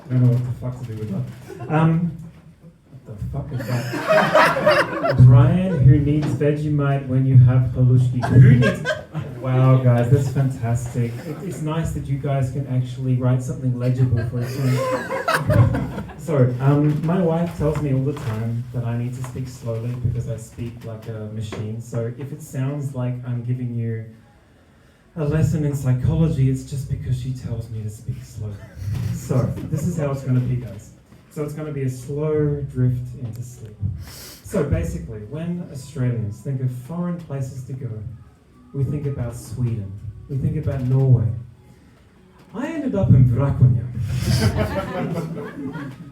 I don't know what the fuck to do with that. What the fuck is that? Bryan, who needs Vegemite when you have halushki? Who needs... Wow, guys, that's fantastic. It's nice that you guys can actually write something legible for a change. So, my wife tells me all the time that I need to speak slowly because I speak like a machine. So if it sounds like I'm giving you a lesson in psychology, it's just because she tells me to speak slowly. So, this is how it's going to be, guys. So it's going to be a slow drift into sleep. So basically, when Australians think of foreign places to go, we think about Sweden, we think about Norway. I ended up in Vrakonia.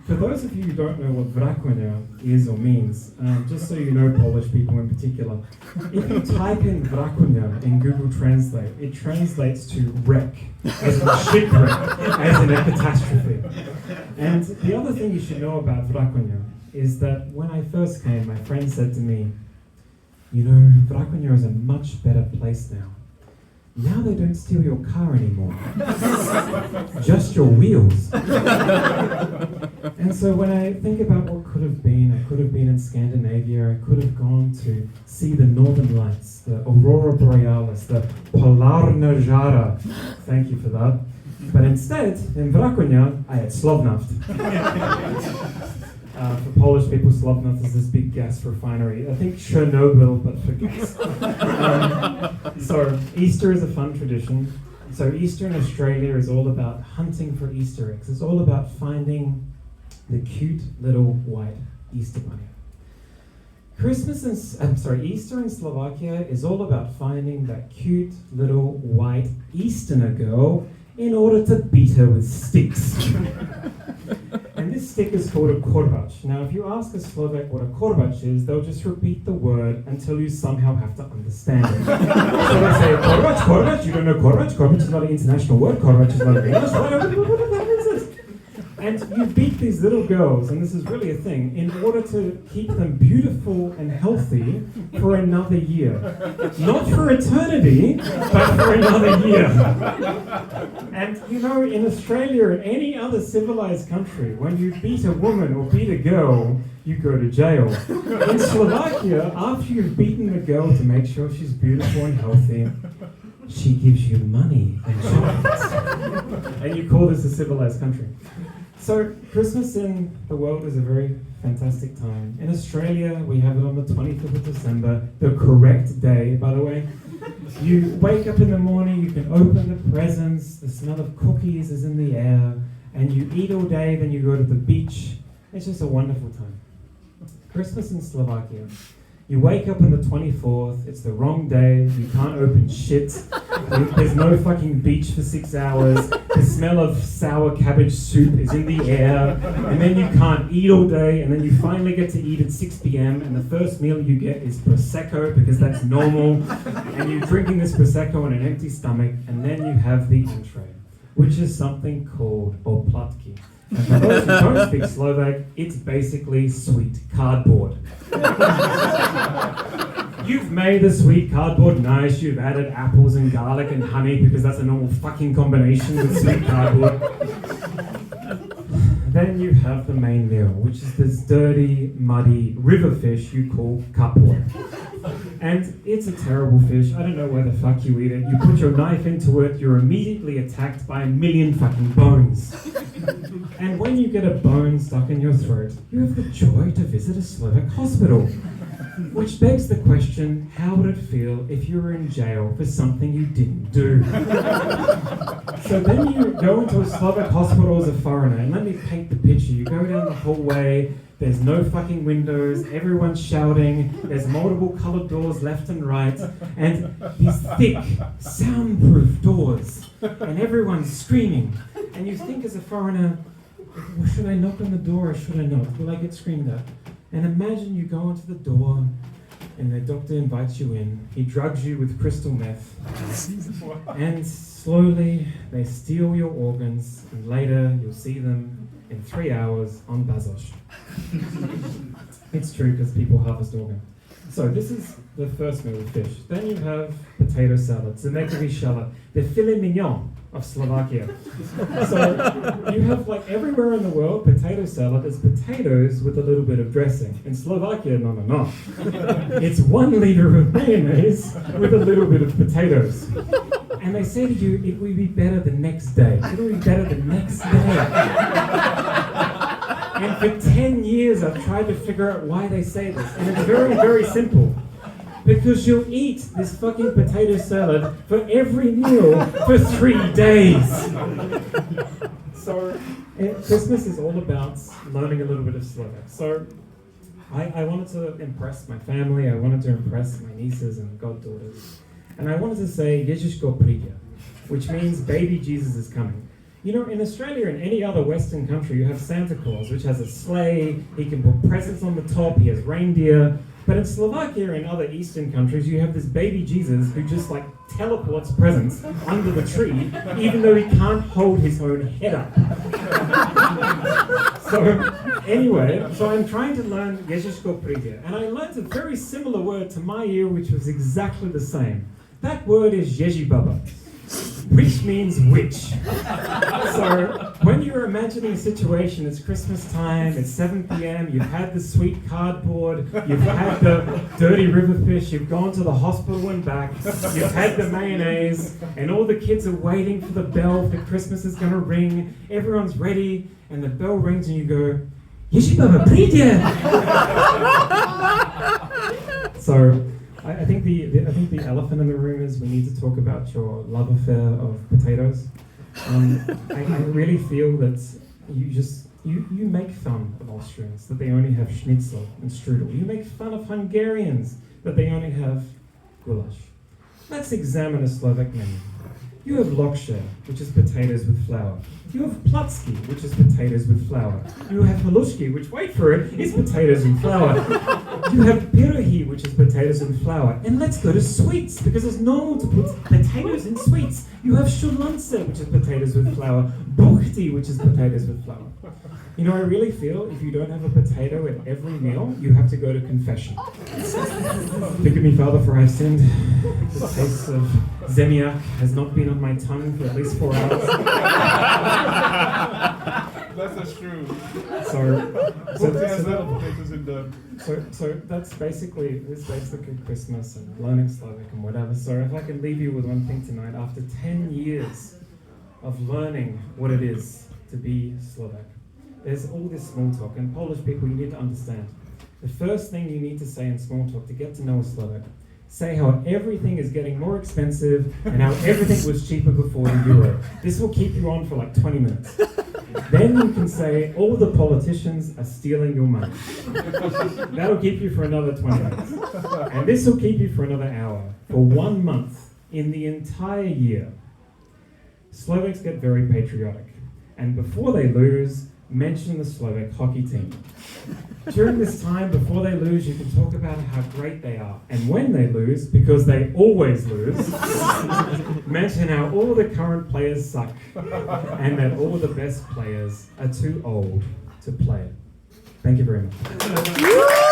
For those of you who don't know what Vrakonia is or means, just so you know, Polish people in particular, if you type in Vrakonia in Google Translate, it translates to wreck, as in shipwreck, as in a catastrophe. And the other thing you should know about Vrakonia is that when I first came, my friend said to me, you know, Vrakonia is a much better place now. Now they don't steal your car anymore, just your wheels. And so when I think about what could have been, I could have been in Scandinavia, I could have gone to see the Northern Lights, the Aurora Borealis, the Polarna Žara. Thank you for that. But instead, in Vrakonia, I had Slovnaft. For Polish people, Slovnaft is this big gas refinery. I think Chernobyl, but for gas. So Easter is a fun tradition. So Easter in Australia is all about hunting for Easter eggs. It's all about finding the cute little white Easter bunny. Easter in Slovakia is all about finding that cute little white Easterner girl in order to beat her with sticks. And this stick is called a korbač. Now, if you ask a Slovak what a korbač is, they'll just repeat the word until you somehow have to understand it. So they say, korbač, korbač, you don't know korbač? Korbač is not an international word, korbač is not an English word. And you beat these little girls, and this is really a thing, in order to keep them beautiful and healthy for another year. Not for eternity, but for another year. And you know, in Australia and any other civilized country, when you beat a woman or beat a girl, you go to jail. In Slovakia, after you've beaten the girl to make sure she's beautiful and healthy, she gives you money and chocolates. And you call this a civilized country. So Christmas in the world is a very fantastic time. In Australia, we have it on the 25th of December, the correct day, by the way. You wake up in the morning, you can open the presents, the smell of cookies is in the air, and you eat all day, then you go to the beach. It's just a wonderful time. Christmas in Slovakia. You wake up on the 24th, it's the wrong day, you can't open shit, there's no fucking beach for 6 hours, the smell of sour cabbage soup is in the air, and then you can't eat all day, and then you finally get to eat at 6 p.m, and the first meal you get is Prosecco, because that's normal, and you're drinking this Prosecco on an empty stomach, and then you have the entree, which is something called oplatki. And for those who don't speak Slovak, it's basically sweet cardboard. You've made the sweet cardboard nice, you've added apples and garlic and honey because that's a normal fucking combination with sweet cardboard. Then you have the main meal, which is this dirty, muddy river fish you call kapor. And it's a terrible fish. I don't know why the fuck you eat it. You put your knife into it, you're immediately attacked by a million fucking bones. And when you get a bone stuck in your throat, you have the joy to visit a Slovak hospital. Which begs the question, how would it feel if you were in jail for something you didn't do? So then you go into a Slovak hospital as a foreigner, and let me paint the picture. You go down the hallway, there's no fucking windows, everyone's shouting, there's multiple coloured doors left and right, and these thick, soundproof doors, and everyone's screaming. And you think as a foreigner, well, should I knock on the door or should I not? Will I get screamed at? And imagine you go into the door and the doctor invites you in. He drugs you with crystal meth. And slowly they steal your organs, and later you'll see them in 3 hours on Bazosh. It's true because people harvest organs. So this is the first meal of fish. Then you have potato salad, zemekovi salad, the filet mignon of Slovakia. So you have like everywhere in the world, potato salad is potatoes with a little bit of dressing. In Slovakia, no. It's 1 liter of mayonnaise with a little bit of potatoes. And they say to you, it will be better the next day. It will be better the next day. And for 10 years I've tried to figure out why they say this. And it's very, very simple. Because you'll eat this fucking potato salad for every meal for 3 days. So Christmas is all about learning a little bit of Slovak. So I wanted to impress my family. I wanted to impress my nieces and goddaughters. And I wanted to say, Ježiško príde, which means baby Jesus is coming. You know, in Australia and any other Western country, you have Santa Claus, which has a sleigh, he can put presents on the top, he has reindeer. But in Slovakia and other Eastern countries, you have this baby Jesus who just like teleports presents under the tree, even though he can't hold his own head up. So anyway, I'm trying to learn Ježiško príde, and I learned a very similar word to my ear, which was exactly the same. That word is Jezibaba, which means witch. So when you're imagining a situation, it's Christmas time, it's 7 p.m, you've had the sweet cardboard, you've had the dirty river fish, you've gone to the hospital and back, you've had the mayonnaise, and all the kids are waiting for the bell for Christmas is going to ring, everyone's ready, and the bell rings and you go, Jezibaba príde! So I think the elephant in the room is we need to talk about your love affair of potatoes. I really feel that you make fun of Austrians that they only have schnitzel and strudel. You make fun of Hungarians that they only have goulash. Let's examine a Slovak menu. You have lokše, which is potatoes with flour. You have placki, which is potatoes with flour. You have halushki, which, wait for it, is potatoes and flour. You have pirohi, which is potatoes and flour. And let's go to sweets, because it's normal to put potatoes in sweets. You have shulance, which is potatoes with flour. Buchti, which is potatoes with flour. You know, I really feel if you don't have a potato at every meal, you have to go to confession. Forgive me, Father, for I've sinned. The taste of zemiak has not been on my tongue for at least 4 hours. That's true. So that's basically Christmas and learning Slovak and whatever. So if I can leave you with one thing tonight, after 10 years of learning what it is to be Slovak, there's all this small talk, and Polish people, you need to understand. The first thing you need to say in small talk to get to know a Slovak, say how everything is getting more expensive and how everything was cheaper before the euro. This will keep you on for like 20 minutes. Then you can say all the politicians are stealing your money. That'll keep you for another 20 minutes. And this will keep you for another hour. For 1 month in the entire year, Slovaks get very patriotic. And before they lose, mention the Slovak hockey team. During this time, before they lose, you can talk about how great they are. And when they lose, because they always lose, mention how all the current players suck and that all the best players are too old to play it. Thank you very much.